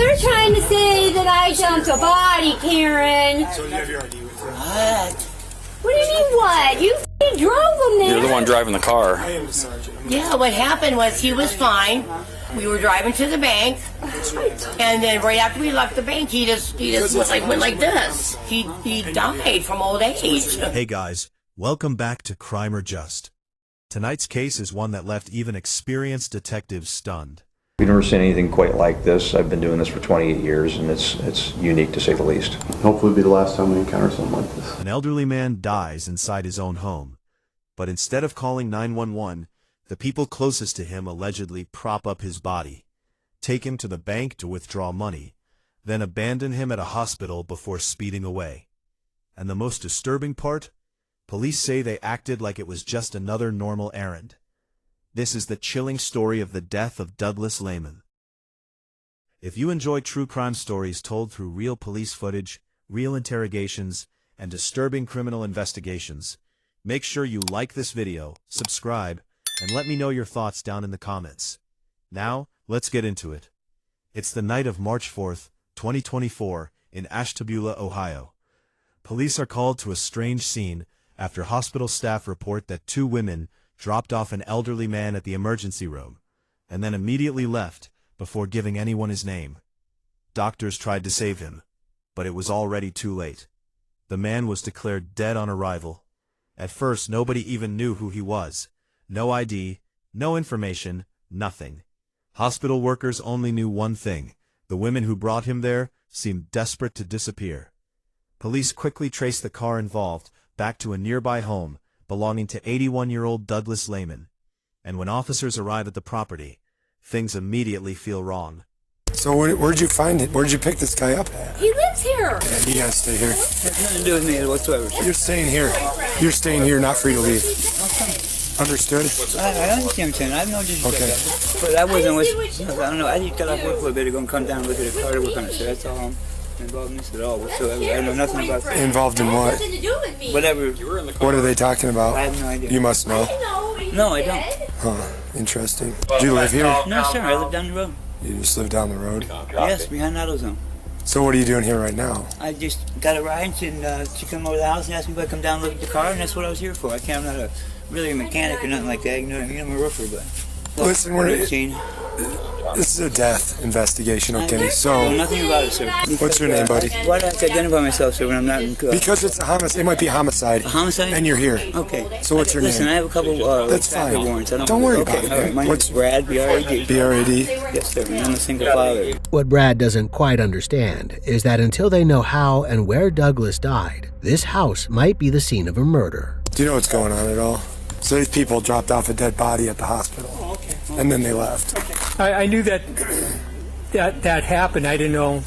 they're trying to say that I dumped a body, Karen. So you have your ID with you? What? What do you mean what? You f***ing drove him there. You're the one driving the car. I am the sergeant. Yeah, what happened was he was fine. We were driving to the bank, and then right after we left the bank, he just went like this. He died from old age. Hey guys, welcome back to Crime or Just. Tonight's case is one that left even experienced detectives stunned. We've never seen anything quite like this. I've been doing this for 28 years, and it's unique to say the least. Hopefully it'll be the last time we encounter something like this. An elderly man dies inside his own home, but instead of calling 911, the people closest to him allegedly prop up his body, take him to the bank to withdraw money, then abandon him at a hospital before speeding away. And the most disturbing part? Police say they acted like it was just another normal errand. This is the chilling story of the death of Douglas Lehman. If you enjoy true crime stories told through real police footage, real interrogations, and disturbing criminal investigations, make sure you like this video, subscribe, and let me know your thoughts down in the comments. Now, let's get into it. It's the night of March 4th, 2024, in Ashtabula, Ohio. Police are called to a strange scene after hospital staff report that two women dropped off an elderly man at the emergency room, and then immediately left before giving anyone his name. Doctors tried to save him, but it was already too late. The man was declared dead on arrival. At first, nobody even knew who he was. No ID, no information, nothing. Hospital workers only knew one thing: the women who brought him there seemed desperate to disappear. Police quickly traced the car involved back to a nearby home belonging to 81-year-old Douglas Lehman. And when officers arrive at the property, things immediately feel wrong. So where'd you find it? Where'd you pick this guy up at? He lives here. Yeah, you gotta stay here. Has nothing to do with me whatsoever. You're staying here. You're staying here, not free to leave. Understood? I understand what you're saying. I have no disrespect. Okay. But I wasn't with, I don't know, I just got off work for a bit ago and come down and look at the car to work on it. So that's all I'm involved in this at all whatsoever. I know nothing about that. Involved in what? Nothing to do with me. Whatever. What are they talking about? I have no idea. You must know. No, I don't. Huh, interesting. Do you live here? No, sir, I live down the road. You just live down the road? Yes, behind AutoZone. So what are you doing here right now? I just got a ride and she came over to the house and asked me if I'd come down and look at the car, and that's what I was here for. I'm not really a mechanic or nothing like that, you know what I mean? I'm a roofer, but... Listen, this is a death investigation, okay? So, nothing about it, sir. What's your name, buddy? Why do I have to identify myself, sir, when I'm not in... Because it's a homicide. It might be a homicide. A homicide? And you're here. Okay. So what's your name? Listen, I have a couple That's fine. warrants. Don't worry about it. All right, my name's Brad, B-R-A-D. B-R-A-D? Yes, sir, and I'm a single father. What Brad doesn't quite understand is that until they know how and where Douglas died, this house might be the scene of a murder. Do you know what's going on at all? So these people dropped off a dead body at the hospital. Oh, okay. And then they left. Okay. I knew that happened. I didn't know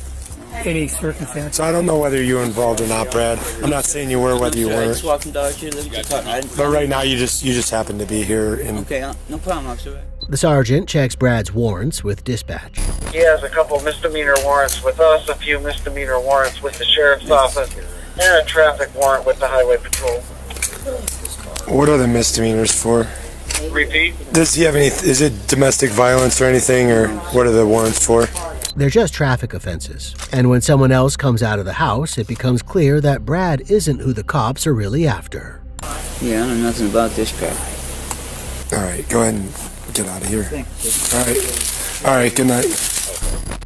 any circumstance. So I don't know whether you were involved or not, Brad. I'm not saying you were, whether you I weren't. just walked from Dollar Tree to the car. But right now you just happen to be here. And Okay, no problem, officer. The sergeant checks Brad's warrants with dispatch. He has a couple misdemeanor warrants with us, a few misdemeanor warrants with the sheriff's office, and a traffic warrant with the highway patrol. what are the misdemeanors for? Repeat? Does he have any, is it domestic violence or anything, or what are the warrants for? They're just traffic offenses. And when someone else comes out of the house, it becomes clear that Brad isn't who the cops are really after. Yeah, I know nothing about this crap. All right, go ahead and get out of here. Thanks. All right, good night.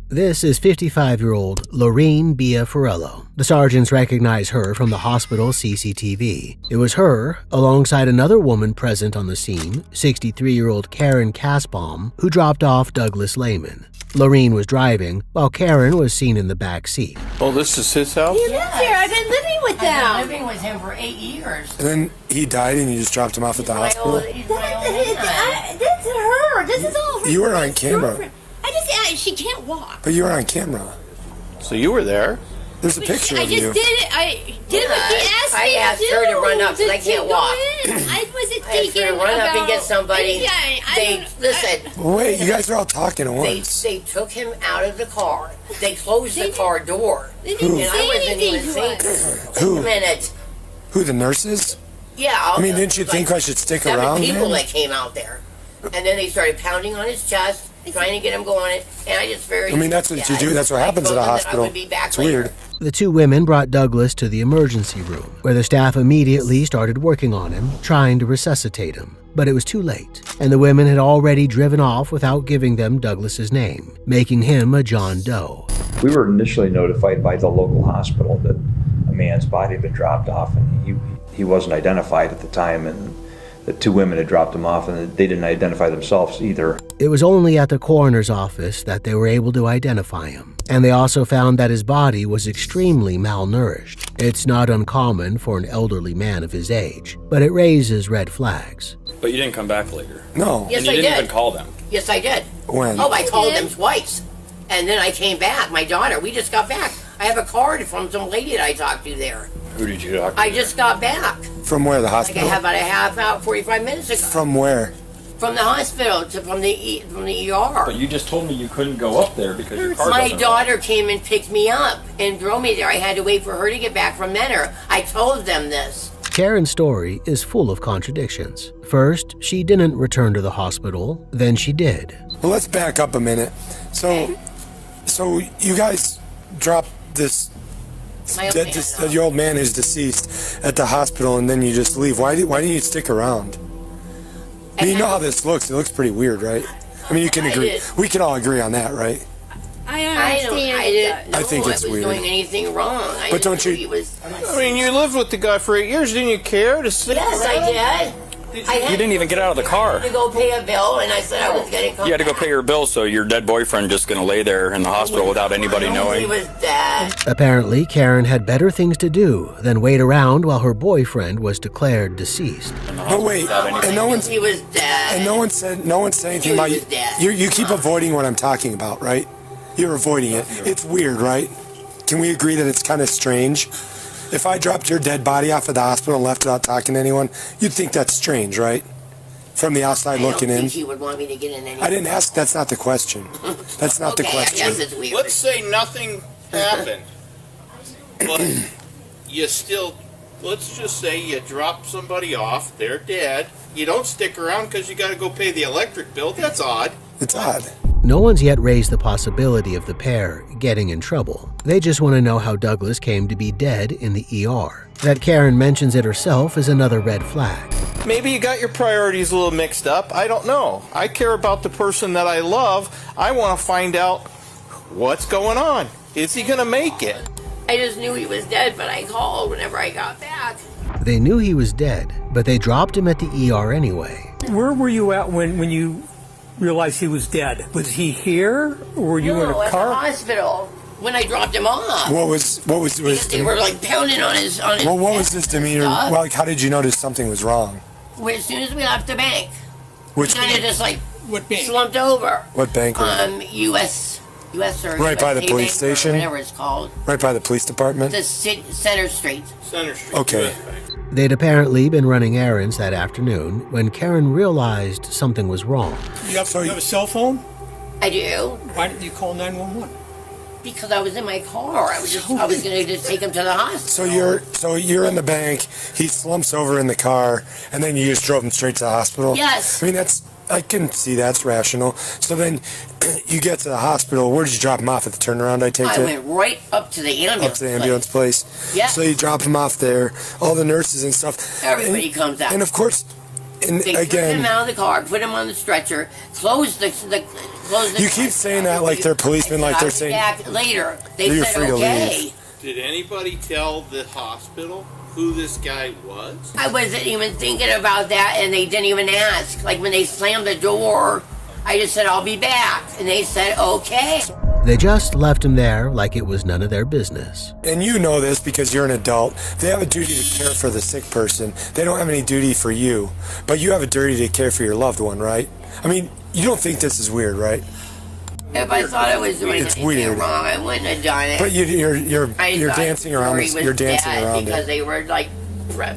This is 55-year-old Loreen Biafarello. The sergeants recognize her from the hospital CCTV. It was her, alongside another woman present on the scene, 63-year-old Karen Kasbaum, who dropped off Douglas Lehman. Loreen was driving, while Karen was seen in the back seat. Oh, this is his house? He lives here. I've been living with them. I've been living with him for 8 years. And then he died and you just dropped him off at the hospital? That's her. This is all her. You were on camera. Girlfriend. She can't walk. But you were on camera. So you were there? There's a picture I of just you. did it. I did what she asked me I asked her to run up because I can't walk. I wasn't I asked her to run up and get somebody. Listen. Wait, you guys are all talking at They once. took him out of the car. They closed the car door. They didn't And say I wasn't anything even to us. thinking. Who? Wait a minute. Who, the nurses? Yeah. I mean, didn't you think I should stick 7 around people then? that came out there. And then they started pounding on his chest. trying to get him going, and I just very. I mean, that's what you do. That's what happens at a hospital. It's weird. The two women brought Douglas to the emergency room, where the staff immediately started working on him, trying to resuscitate him. But it was too late, and the women had already driven off without giving them Douglas's name, making him a John Doe. We were initially notified by the local hospital that a man's body had been dropped off, and he wasn't identified at the time, and the two women had dropped him off, and they didn't identify themselves either. It was only at the coroner's office that they were able to identify him, and they also found that his body was extremely malnourished. It's not uncommon for an elderly man of his age, but it raises red flags. But you didn't come back later. No. Yes, And you I didn't did. even call them. Yes, I did. When? Oh, I called them twice. And then I came back. My daughter, we just got back. I have a card from some lady that I talked to there. Who did you talk to? I just got back. From where? The Like I hospital? have about a half hour, 45 minutes ago. From where? From the hospital from the ER. But you just told me you couldn't go up there because your car My doesn't daughter came and picked me up and drove me there. I had to wait for her to get back from Menor. I told them this. Karen's story is full of contradictions. First, she didn't return to the hospital, then she did. Well, let's back up a minute. So you guys dropped this your old man who's deceased at the hospital, and then you just leave. Why didn't you stick around? I mean, you know how this looks. It looks pretty weird, right? I mean, you can agree. We can all agree on that, right? I didn't know I think it's I was weird. doing anything wrong. But don't you- He was, I mean, you lived with the guy for 8 years. Didn't you care to sit yes, around? I did. You didn't even get out of the car. To go pay a bill, and I said I was going to come. You had to go pay your bill, so your dead boyfriend just going to lay there in the hospital without anybody He knowing. was dead. Apparently, Karen had better things to do than wait around while her boyfriend was declared deceased. But wait, and no one's He was dead. and no one said anything He about was you. dead. You keep avoiding what I'm talking about, right? You're avoiding it. It's weird, right? Can we agree that it's kind of strange? If I dropped your dead body off at the hospital and left without talking to anyone, you'd think that's strange, right? From the outside looking I don't in. think he would want me to get in any. I didn't ask. That's not the question. That's not the question. Yes, it's weird. Let's say nothing happened, but you still, let's just say you drop somebody off, they're dead. You don't stick around because you got to go pay the electric bill. That's odd. It's odd. No one's yet raised the possibility of the pair getting in trouble. They just want to know how Douglas came to be dead in the ER. That Karen mentions it herself is another red flag. Maybe you got your priorities a little mixed up. I don't know. I care about the person that I love. I want to find out what's going on. Is he going to make it? I just knew he was dead, but I called whenever I got back. They knew he was dead, but they dropped him at the ER anyway. Where were you at when you realized he was dead? Was he here, or were you in No, a at the car? hospital when I dropped him off. What was Because they were like pounding on his. Well, what was his demeanor? stuff. Well, like, how did you notice something was wrong? As soon as we left the bank, Which kind of just like What bank? slumped over. what bank was it? U.S. or Right by the USA police Bank, or station? whatever it's called. Right by the police department? The Center Street. Center Street. Okay. US Bank. They'd apparently been running errands that afternoon when Karen realized something was wrong. You have a cell phone? I do. Why didn't you call 911? Because I was in my car. I was going to just take him to the hospital. So you're in the bank, he slumps over in the car, and then you just drove him straight to the hospital? Yes. I mean, I can see that's rational. So then you get to the hospital. Where did you drop him off? At the turnaround, I take I it? went right up to the ambulance. Up to the ambulance place. Yeah. So you drop him off there, all the nurses and stuff. Everybody comes out. And of course, and They took again, him out of the car, put him on the stretcher, closed the you keep saying that like they're policemen, like they're saying. Back later, they You're said free to okay. leave. Did anybody tell the hospital who this guy was? I wasn't even thinking about that, and they didn't even ask. Like when they slammed the door, I just said I'll be back, and they said okay. They just left him there like it was none of their business. And you know this because you're an adult. They have a duty to care for the sick person. They don't have any duty for you. But you have a duty to care for your loved one, right? I mean, you don't think this is weird, right? If I thought I was doing It's anything weird. wrong, I wouldn't have done it. But you're thought dancing around Rory this. was You're dancing dead around because it. they were like,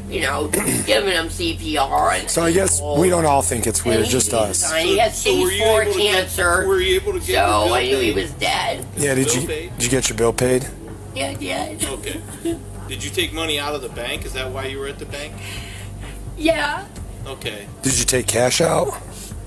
giving him CPR. And So I guess we don't all think it's weird, just us. He had So were stage you 4 able to get- cancer. were you able to get your So bill I knew he paid? was dead. Yeah, Bill paid? did you get your bill paid? Yeah, yeah. Okay. Did you take money out of the bank? Is that why you were at the bank? Yeah. Okay. Did you take cash out?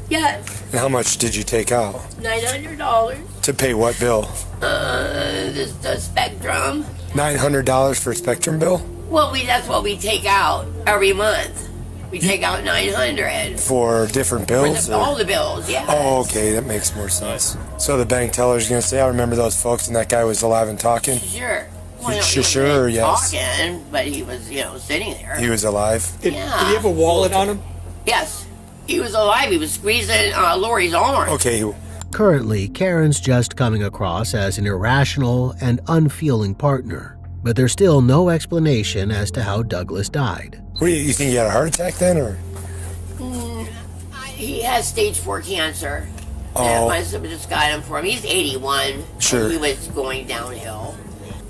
Yes. And how much did you take out? $900. To pay what bill? The Spectrum. $900 for a Spectrum bill? Well, that's what we take out every month. We take out $900 for different bills. All the bills, yeah. Oh, okay, that makes more sense. So the bank teller's gonna say, "I remember those folks, and that guy was alive and talking." Sure. Well, Sure, yes. Talking, but he was, sitting there. He was alive. Did he have a wallet on him? Yes, he was alive. He was squeezing Lori's arm. Okay. Currently, Karen's just coming across as an irrational and unfeeling partner, but there's still no explanation as to how Douglas died. What do you think he had a heart attack then, or? He has stage 4 cancer. Oh. That must have just got him for him. He's 81. Sure. And he was going downhill.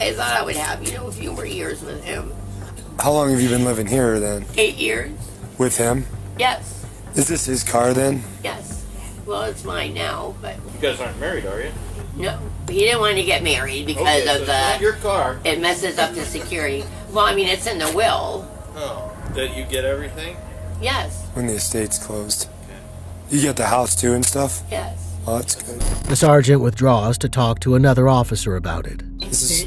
I thought I would have, a few more years with him. How long have you been living here then? 8 years. With him? Yes. Is this his car then? Yes. Well, it's mine now, but You guys aren't married, are you? no. He didn't want to get married because Okay, so of it's not your car. It messes up the security. Well, I mean, it's in the will. Oh, that you get everything? Yes. When the estate's closed. You get the house too and stuff? Yes. Oh, that's good. The sergeant withdraws to talk to another officer about it. This is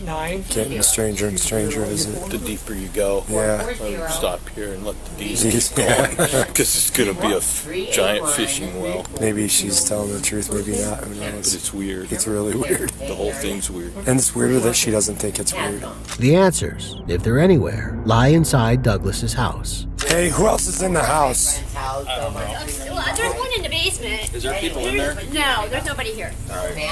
getting stranger and stranger, isn't it? The deeper you go, Yeah. stop here and let the diesel Jeez, go yeah. because it's going to be a giant fishing well. Maybe she's telling the truth, maybe not. Who But knows? it's weird. It's really weird. The whole thing's weird. And it's weirder that she doesn't think it's weird. The answers, if they're anywhere, lie inside Douglas's house. Hey, who else is in the house? Well, there's one in the basement. Is there people in there? No, there's nobody here.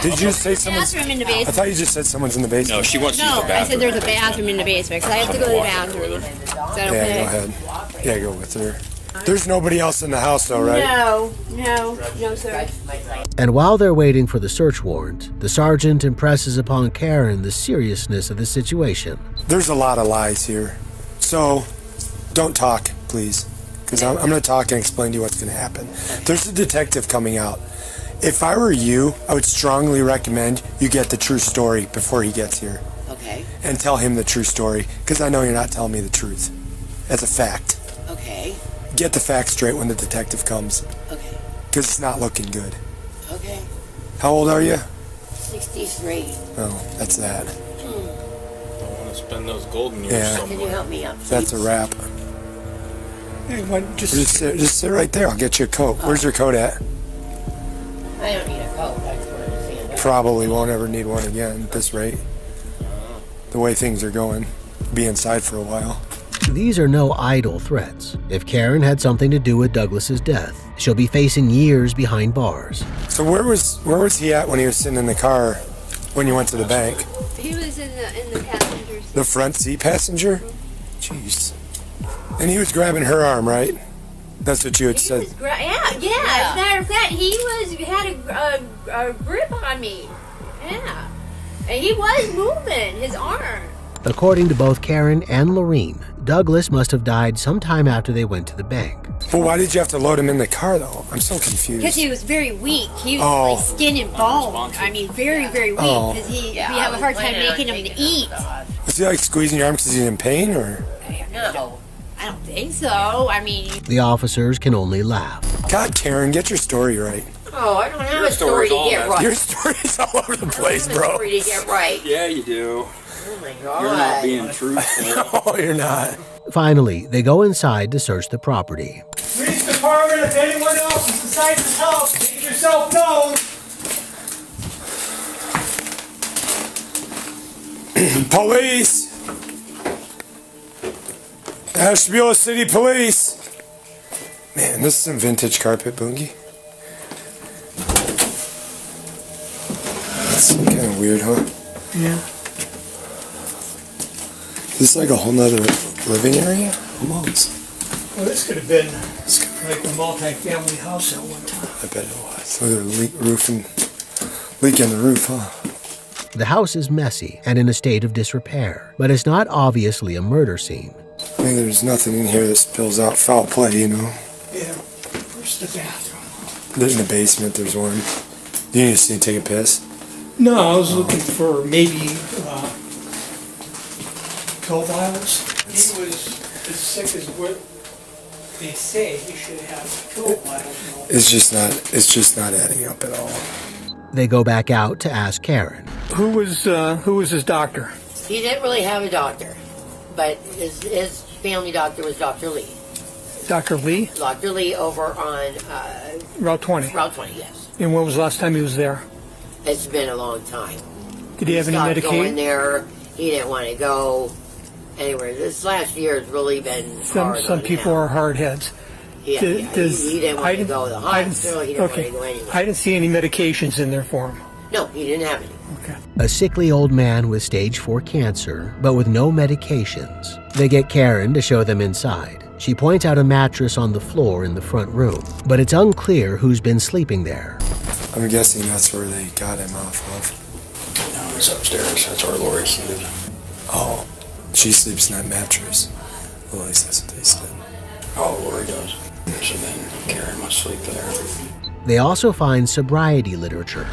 Did you just say someone's... Bathroom in the I basement. thought you just said someone's in the basement. No, she wants to use No, the I bathroom. said there's a bathroom in the basement because I have to go to the bathroom. Is that okay? Yeah, go ahead. Yeah, go with her. There's nobody else in the house though, right? No, sir. And while they're waiting for the search warrant, the sergeant impresses upon Karen the seriousness of the situation. There's a lot of lies here. So, don't talk, please. Because I'm going to talk and explain to you what's going to happen. There's a detective coming out. If I were you, I would strongly recommend you get the true story before he gets here. Okay. And tell him the true story. Because I know you're not telling me the truth. As a fact. Okay. Get the facts straight when the detective comes. Okay. Because it's not looking good. Okay. How old are you? 63. Oh, that's that. I want to spend those golden years Yeah. somewhere. Can you help me up? That's a wrap. Hey, Just sit right there. I'll get you a coat. Where's your coat at? I don't need a coat. I just wanted to stand up. Probably won't ever need one again at this rate. The way things are going. Be inside for a while. These are no idle threats. If Karen had something to do with Douglas's death, she'll be facing years behind bars. So where was he at when he was sitting in the car when you went to the bank? He was in the passenger seat. The front seat passenger? Jeez. And he was grabbing her arm, right? That's what you had said. Yeah. As a matter of fact, he had a grip on me. Yeah. And he was moving his arm. According to both Karen and Loreen, Douglas must have died sometime after they went to the bank. Well, why did you have to load him in the car, though? I'm so confused. Because he was very weak. He was like skin and bone. I mean, very, very weak. Oh. Because we have a hard time making him to eat. Was he like squeezing your arm because he's in pain, or? No, I don't think so. I mean, The officers can only laugh. God, Karen, get your story right. Oh, I don't have a story to get right. Your story's all over the place, I don't have a bro. story to get right. Yeah, you do. Oh my God. You're not being truthful. No, you're not. Finally, they go inside to search the property. Police department, if anyone else is inside this house, make yourself known. Police! Ashtabula City Police! Man, this is some vintage carpet, Bungie. That's kind of weird, huh? Yeah. Is this like a whole nother living area? Almost. Well, this could have been like a multi-family house at one time. I bet it was. Look at the leak in the roof, huh? The house is messy and in a state of disrepair, but it's not obviously a murder scene. I mean, there's nothing in here that spills out foul play, you know? Yeah. Where's the bathroom? In the basement, there's one. You need to see take a piss? No, I was looking for maybe pill vials. He was as sick as what They say you should have 12 miles. It's just not adding up at all. They go back out to ask Karen. Who was his doctor? He didn't really have a doctor, but his family doctor was Dr. Lee. Dr. Lee? Dr. Lee over on Route 20. Route 20, yes. And when was the last time he was there? It's been a long time. Did he have any Stopped medication? going there. He didn't want to go. Anyway, this last year has really been hard Some on people him. are hard heads. Yeah, he didn't want to go to the hospital. He didn't want to go anywhere. I didn't see any medications in there for him. No, he didn't have any. A sickly old man with stage 4 cancer, but with no medications. They get Karen to show them inside. She points out a mattress on the floor in the front room, but it's unclear who's been sleeping there. I'm guessing that's where they got him off of. No, it's upstairs. That's where Lori sleeps. Oh, she sleeps in that mattress. Well, at least that's what they said. Oh, Lori does. So then Karen must sleep there. They also find sobriety literature.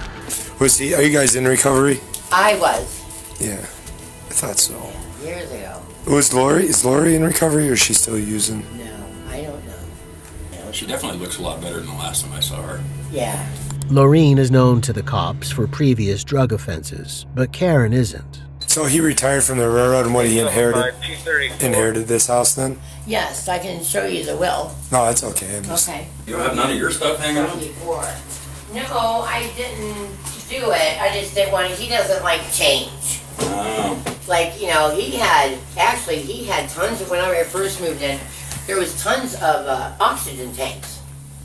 Are you guys in recovery? I was. Yeah, I thought so. Years ago. Is Lori in recovery, or is she still using? No, I don't know. Yeah, she definitely looks a lot better than the last time I saw her. Yeah. Loreen is known to the cops for previous drug offenses, but Karen isn't. So he retired from the railroad, and what he inherited this house then? Yes, I can show you the will. No, that's okay. Okay. You don't have none of your stuff hanging out? No, I didn't do it. I just didn't want to. He doesn't like change. Oh. Like, he had tons of, when I first moved in, there was tons of oxygen tanks.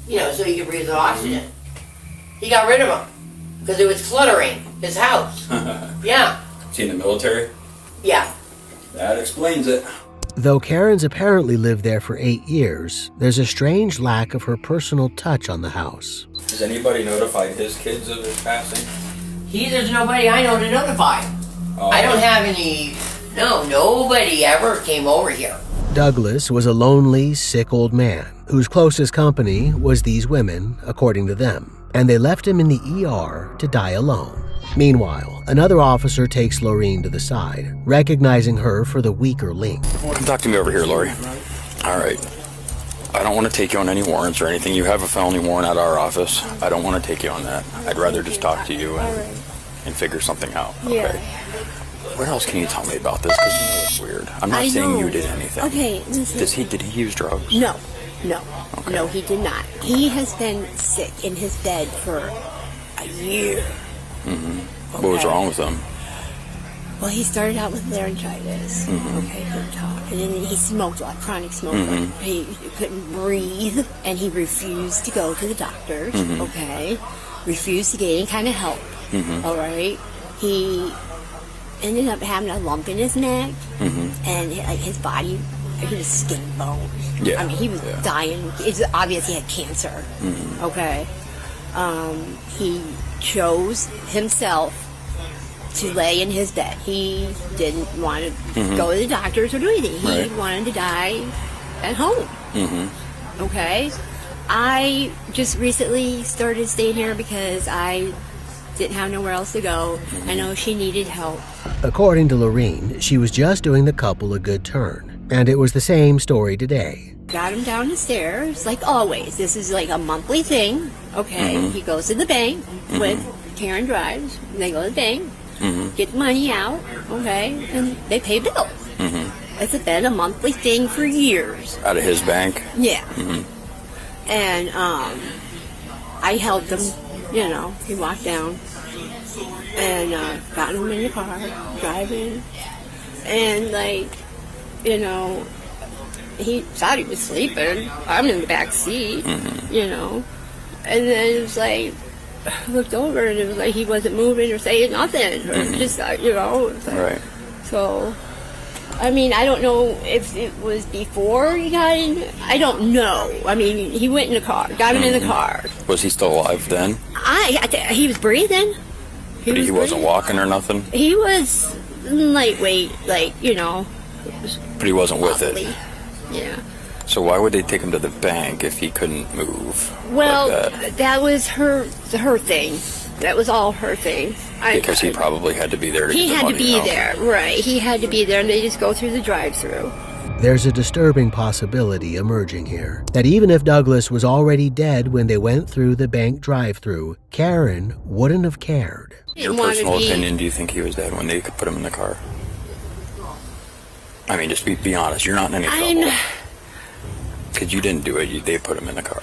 So he could breathe the oxygen. He got rid of them because it was cluttering his house. Yeah. Is he in the military? Yeah. That explains it. Though Karen's apparently lived there for 8 years, there's a strange lack of her personal touch on the house. Has anybody notified his kids of his passing? There's nobody I know to notify. Oh. I don't have any. No, nobody ever came over here. Douglas was a lonely, sick old man whose closest company was these women, according to them, and they left him in the ER to die alone. Meanwhile, another officer takes Loreen to the side, recognizing her for the weaker link. Come talk to me over here, Lori. All right. I don't want to take you on any warrants or anything. You have a felony warrant at our office. I don't want to take you on that. I'd rather just talk to you and figure something out. Okay. Yeah. What else can you tell me about this? Because it's weird. I'm not saying you did anything. Okay, listen. Did he use drugs? No. Okay. No, he did not. He has been sick in his bed for a year. Mm-hmm. Okay. What was wrong with him? Well, he started out with laryngitis. Mm-hmm. Okay, couldn't talk. And then he smoked a lot, chronic smoker. Mm-hmm. He couldn't breathe, and he refused to go to the doctors. Mm-hmm. Okay, refused to get any kind of help. Mm-hmm. All right, he ended up having a lump in his neck, and his body, he was skin and bones. Yeah. I mean, he was dying. It's obvious he had cancer. Mm-hmm. Okay, he chose himself to lay in his bed. He didn't want to go to the doctors or do anything. He wanted to die at home. Mm-hmm. Okay? I just recently started staying here because I didn't have nowhere else to go. I know she needed help. According to Loreen, she was just doing the couple a good turn, and it was the same story today. Got him down the stairs, like always. This is like a monthly thing. Okay? He goes to the bank with Karen drives. They go to the bank. Get money out, okay, and they pay bills. It's been a monthly thing for years. Out of his bank? Yeah. And I helped him, he walked down and got him in the car, driving, and he thought he was sleeping. I'm in the back seat, and then it was like, I looked over and it was like he wasn't moving or saying nothing. Or just, it was like, Right. So, I mean, I don't know if it was before he got in. I don't know. I mean, he went in the car, got him in the car. Was he still alive then? He was breathing. But he wasn't walking or nothing? He was lightweight, But he wasn't with it? Yeah. So why would they take him to the bank if he couldn't move? Well, like that was her thing. That was all her thing. Because he probably had to be there to get the money out. He had to be there, right. He had to be there, and they just go through the drive-thru. There's a disturbing possibility emerging here, that even if Douglas was already dead when they went through the bank drive-thru, Karen wouldn't have cared. Your personal opinion, do you think he was dead when they put him in the car? I mean, just be honest. You're not in any trouble. Because you didn't do it. They put him in the car.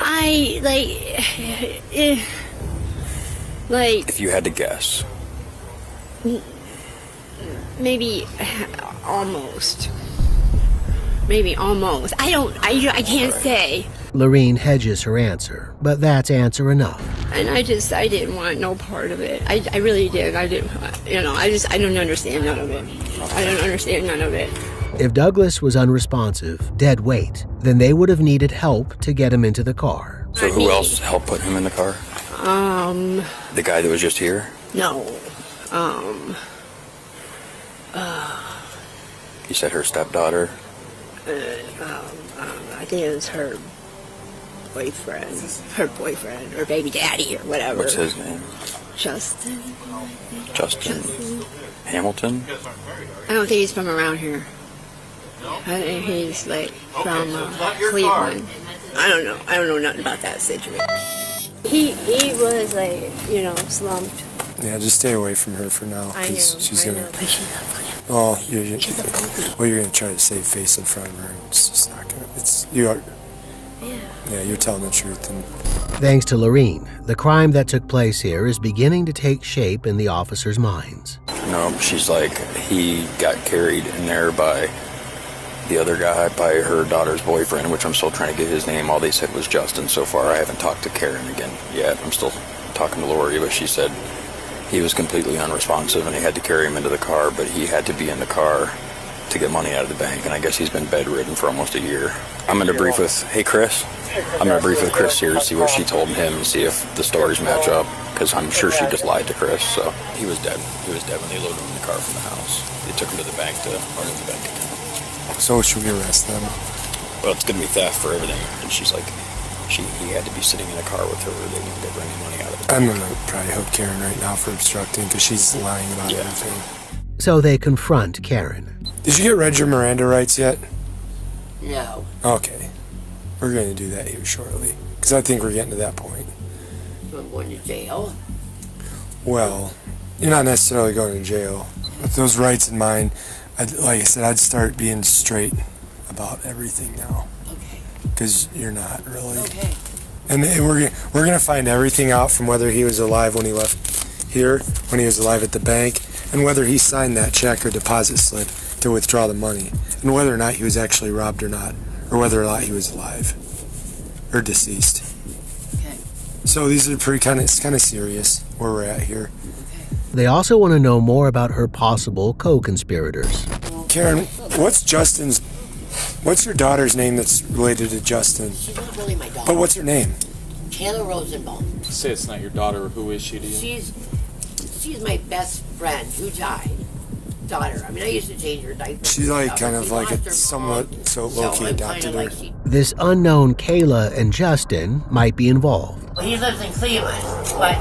If you had to guess. Maybe almost. I can't say. Loreen hedges her answer, but that's answer enough. And I didn't want no part of it. I really did. I don't understand none of it. If Douglas was unresponsive, dead weight, then they would have needed help to get him into the car. So who else helped put him in the car? The guy that was just here? No. You said her stepdaughter? I think it was her boyfriend, or baby daddy, or whatever. What's his name? Justin. Justin Hamilton? I don't think he's from around here. I think he's like from Cleveland. I don't know nothing about that situation. He was like, slumped. Yeah, just stay away from her for now. I know. She's gonna. But she's not funny. Oh, you're gonna try to save face in front of her, and it's just not gonna. Yeah, you're telling the truth. And thanks to Loreen, the crime that took place here is beginning to take shape in the officers' minds. No, she's like, he got carried in there by the other guy, by her daughter's boyfriend, which I'm still trying to get his name. All they said was Justin so far. I haven't talked to Karen again yet. I'm still talking to Lori, but she said he was completely unresponsive and they had to carry him into the car, but he had to be in the car to get money out of the bank, and I guess he's been bedridden for almost a year. I'm going to brief with, hey Chris, I'm going to brief with Chris here to see what she told him and see if the stories match up, because I'm sure she just lied to Chris. So he was dead. He was dead when they loaded him in the car from the house. They took him to the bank to run the bank account. so should we arrest them? Well, it's going to be theft for everything. And she's like, he had to be sitting in a car with her, or they wouldn't get any money out of it. I'm gonna probably hook Karen right now for obstructing, because she's lying about everything. So they confront Karen. Did you get read your Miranda rights yet? No. Okay. We're going to do that here shortly, because I think we're getting to that point. I'm going to jail. Well, you're not necessarily going to jail. With those rights in mind, like I said, I'd start being straight about everything now. Okay. Because you're not really. Okay. And we're going to find everything out, from whether he was alive when he left here, when he was alive at the bank, and whether he signed that check or deposit slip to withdraw the money, and whether or not he was actually robbed or not, or whether or not he was alive or deceased. Okay. So these are kind of serious where we're at here. They also want to know more about her possible co-conspirators. Karen, what's your daughter's name that's related to Justin? She's not really my daughter. But what's her name? Kayla Rosenbaum. Say it's not your daughter. Who is she to you? She's my best friend who died. Daughter. I mean, I used to change her diaper. She's like kind of like a somewhat low-key adopted her. This unknown Kayla and Justin might be involved. Well, he lives in Cleveland, but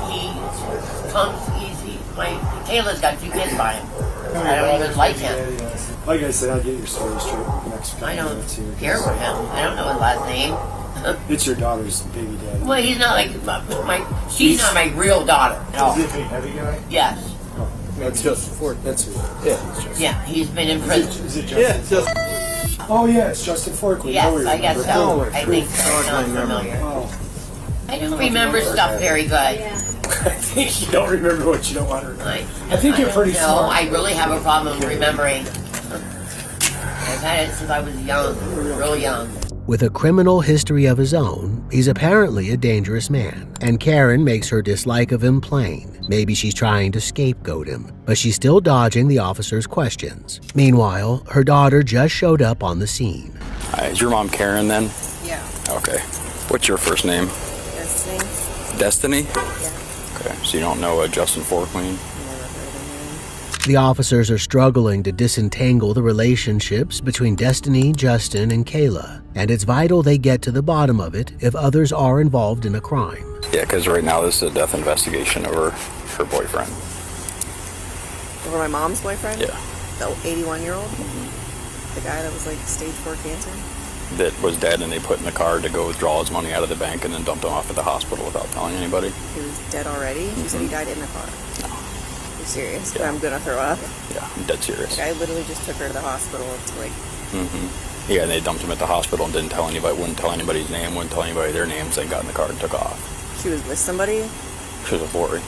Kayla's got 2 kids by him. I don't even like him. Like I said, I'll get your story straight next couple I don't minutes here. care for him. I don't know his last name. It's your daughter's baby daddy. Well, he's not like she's not my real daughter at all. Is he a big heavy guy? Yes. Oh, that's Justin Ford. That's who. Yeah, he's been in prison. Is it Justin? Oh yeah, it's Justin Ford. Yes, I guess so. I think so. Sounds familiar. I don't remember stuff very good. I think you don't remember what you don't want to remember. I think you're pretty smart. I really have a problem remembering. I've had it since I was young, real young. With a criminal history of his own, he's apparently a dangerous man, and Karen makes her dislike of him plain. Maybe she's trying to scapegoat him, but she's still dodging the officer's questions. Meanwhile, her daughter just showed up on the scene. Is your mom Karen then? Yeah. Okay. What's your first name? Destiny. Destiny? Yeah. Okay, so you don't know Justin Forqueen? The officers are struggling to disentangle the relationships between Destiny, Justin, and Kayla, and it's vital they get to the bottom of it if others are involved in a crime. Yeah, because right now this is a death investigation over her boyfriend. Over my mom's boyfriend? Yeah. The 81-year-old? The guy that was like stage 4 cancer? That was dead, and they put in the car to go withdraw his money out of the bank and then dumped him off at the hospital without telling anybody. He was dead already? You said he died in the car? No. You're serious? Yeah. I'm gonna throw up? Yeah, I'm dead serious. Like, I literally just took her to the hospital to like... Yeah, and they dumped him at the hospital and didn't tell anybody, wouldn't tell anybody's name, wouldn't tell anybody their names. They got in the car and took off. She was with somebody? She was with Lori.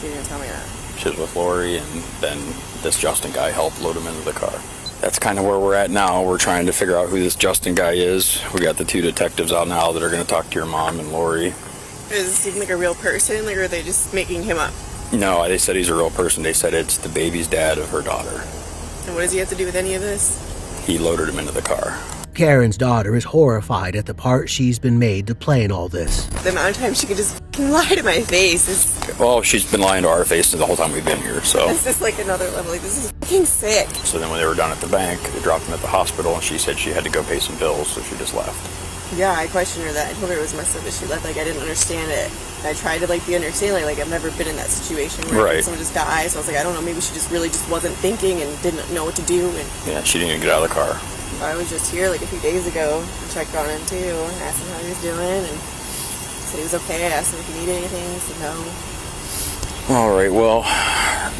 She didn't tell me that. She was with Lori, and then this Justin guy helped load him into the car. That's kind of where we're at now. We're trying to figure out who this Justin guy is. We got the 2 detectives out now that are going to talk to your mom and Lori. Does it seem like a real person? Like, or are they just making him up? No, they said he's a real person. They said it's the baby's dad of her daughter. And what does he have to do with any of this? He loaded him into the car. Karen's daughter is horrified at the part she's been made to play in all this. The amount of time she could just fucking lie to my face is... Well, she's been lying to our faces the whole time we've been here, so... This is like another level. Like, this is fucking sick. So then when they were done at the bank, they dropped him at the hospital, and she said she had to go pay some bills, so she just left. Yeah, I questioned her that. I told her it was messed up that she left. Like, I didn't understand it. I tried to, like, be understanding. Like, I've never been in that situation where someone just dies. So I was like, I don't know, maybe she just really just wasn't thinking and didn't know what to do. And Yeah, she didn't even get out of the car. I was just here, like, a few days ago. I checked on him, too. Asked him how he was doing, and said he was okay. I asked him if he needed anything. He said no. All right, well,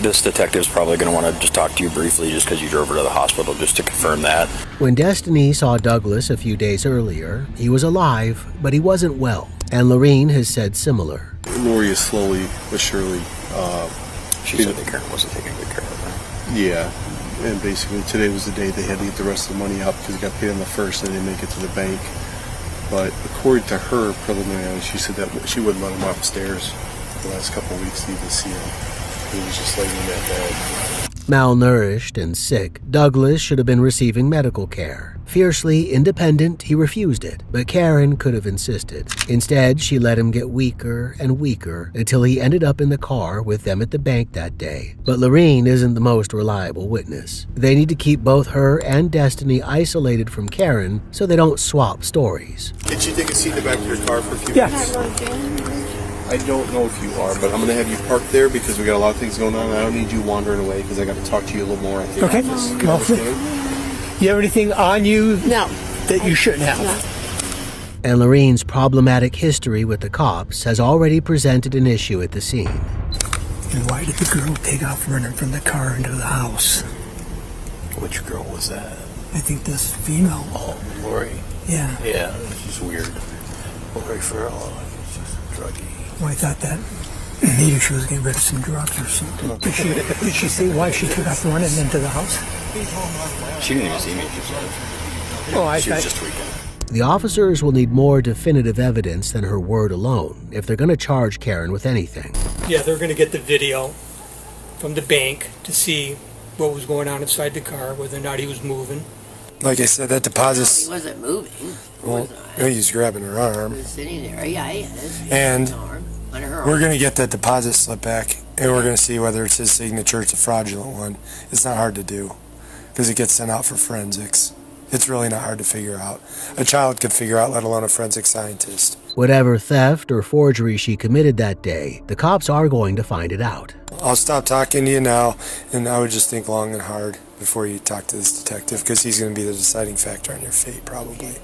this detective's probably going to want to just talk to you briefly just because you drove her to the hospital just to confirm that. When Destiny saw Douglas a few days earlier, he was alive, but he wasn't well. And Loreen has said similar. Lori is slowly but surely... she said that Karen wasn't taking good care of her. Yeah. And basically today was the day they had to get the rest of the money out because they got paid on the 1st and they didn't make it to the bank. But according to her preliminarily, she said that she wouldn't let him upstairs the last couple of weeks to even see him. He was just laying in that bed. Malnourished and sick, Douglas should have been receiving medical care. Fiercely independent, he refused it, but Karen could have insisted. Instead, she let him get weaker and weaker until he ended up in the car with them at the bank that day. But Loreen isn't the most reliable witness. They need to keep both her and Destiny isolated from Karen so they don't swap stories. Did you take a seat in the back of your car for a few minutes? I don't know if you are, but I'm going to have you parked there because we got a lot of things going on. I don't need you wandering away because I got to talk to you a little more at the office. You understand? You have anything on you No. that you shouldn't have? No. And Loreen's problematic history with the cops has already presented an issue at the scene. And why did the girl take off running from the car into the house? Which girl was that? I think this female. Oh, Lori. Yeah. Yeah, she's weird. Lori Farrell, she's a druggie. Well, I thought that maybe she was getting rid of some drugs or something. Did she say why she took off running into the house? She didn't even see me. She was just tweaking. The officers will need more definitive evidence than her word alone if they're going to charge Karen with anything. Yeah, they're going to get the video from the bank to see what was going on inside the car, whether or not he was moving. Like I said, that deposit's... He wasn't moving. Well, he's grabbing her arm. He was sitting there. Yeah, he is. And On her arm. we're going to get that deposit slip back, and we're going to see whether it's his signature, it's a fraudulent one. It's not hard to do, because it gets sent out for forensics. It's really not hard to figure out. A child could figure out, let alone a forensic scientist. Whatever theft or forgery she committed that day, the cops are going to find it out. I'll stop talking to you now, and I would just think long and hard before you talk to this detective, because he's going to be the deciding factor on your fate, probably.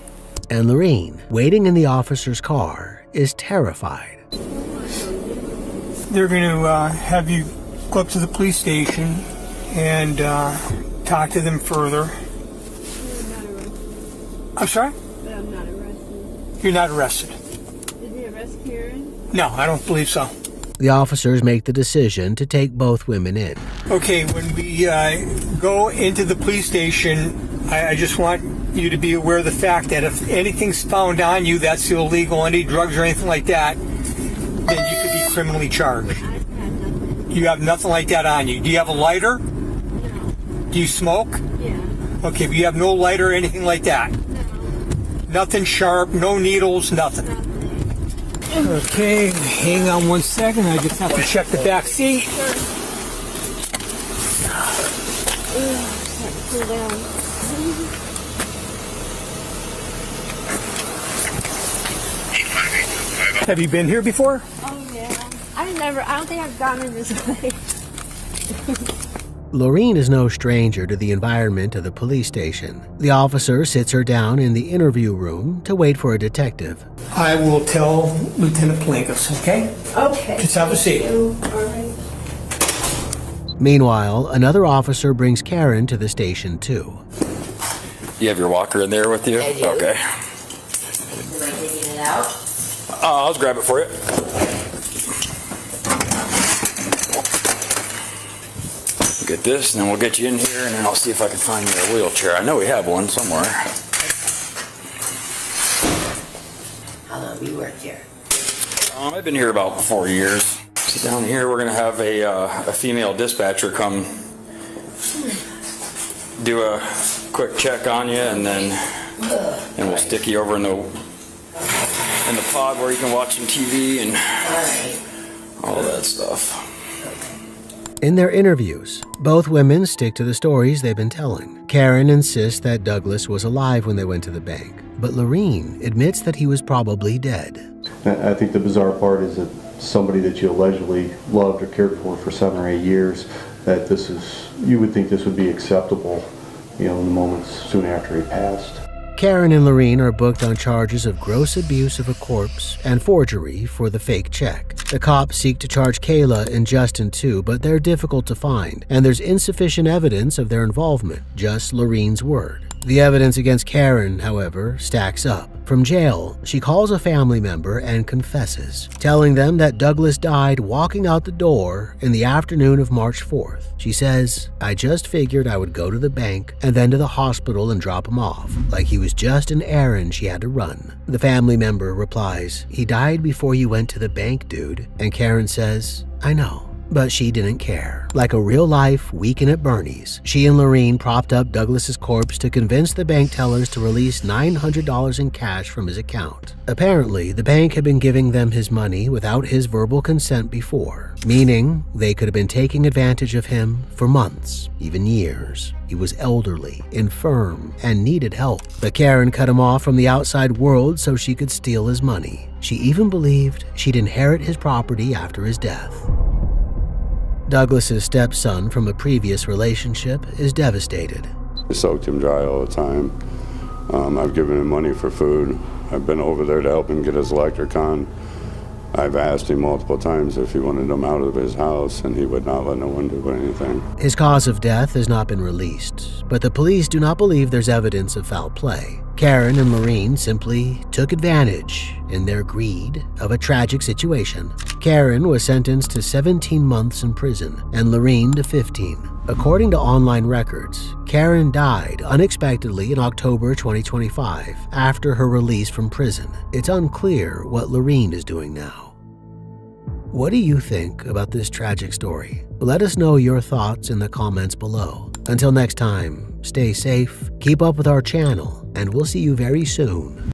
And Loreen, waiting in the officer's car, is terrified. They're going to have you go up to the police station and talk to them further. I'm sorry? But I'm not arrested. You're not arrested? Did they arrest Karen? No, I don't believe so. The officers make the decision to take both women in. Okay, when we go into the police station, I just want you to be aware of the fact that if anything's found on you that's illegal, any drugs or anything like that, then you could be criminally charged. You have nothing like that on you. Do you have a lighter? No. Do you smoke? Yeah. Okay, but you have no lighter or anything like that? No. Nothing sharp, no needles, nothing. Okay, hang on 1 second. I just have to check the back seat. Cool down. Have you been here before? Oh yeah. I don't think I've gone in this way. Loreen is no stranger to the environment of the police station. The officer sits her down in the interview room to wait for a detective. I will tell Lieutenant Palinkas, okay? Okay. Just have a seat. All right. Meanwhile, another officer brings Karen to the station too. You have your walker in there with you? I do. Okay. Am I taking it out? I'll just grab it for you. Get this, and then we'll get you in here, and then I'll see if I can find you a wheelchair. I know we have one somewhere. How long have you worked here? I've been here about 4 years. So down here, we're going to have a female dispatcher come do a quick check on you, and then we'll stick you over in the pod where you can watch some TV and all that stuff. In their interviews, both women stick to the stories they've been telling. Karen insists that Douglas was alive when they went to the bank, but Loreen admits that he was probably dead. I think the bizarre part is that somebody that you allegedly loved or cared for 7 or 8 years, that you would think this would be acceptable, in the moments soon after he passed. Karen and Loreen are booked on charges of gross abuse of a corpse and forgery for the fake check. The cops seek to charge Kayla and Justin too, but they're difficult to find, and there's insufficient evidence of their involvement, just Loreen's word. The evidence against Karen, however, stacks up. From jail, she calls a family member and confesses, telling them that Douglas died walking out the door in the afternoon of March 4th. She says, "I just figured I would go to the bank and then to the hospital and drop him off, like he was just an errand she had to run." The family member replies, "He died before you went to the bank, dude." And Karen says, "I know." But she didn't care. Like a real-life weekend at Bernie's, she and Loreen propped up Douglas's corpse to convince the bank tellers to release $900 in cash from his account. Apparently, the bank had been giving them his money without his verbal consent before, meaning they could have been taking advantage of him for months, even years. He was elderly, infirm, and needed help. But Karen cut him off from the outside world so she could steal his money. She even believed she'd inherit his property after his death. Douglas's stepson from a previous relationship is devastated. I soaked him dry all the time. I've given him money for food. I've been over there to help him get his electric on. I've asked him multiple times if he wanted him out of his house, and he would not let no one do anything. His cause of death has not been released, but the police do not believe there's evidence of foul play. Karen and Loreen simply took advantage, in their greed, of a tragic situation. Karen was sentenced to 17 months in prison, and Loreen to 15. According to online records, Karen died unexpectedly in October 2025 after her release from prison. It's unclear what Loreen is doing now. What do you think about this tragic story? Let us know your thoughts in the comments below. Until next time, stay safe, keep up with our channel, and we'll see you very soon.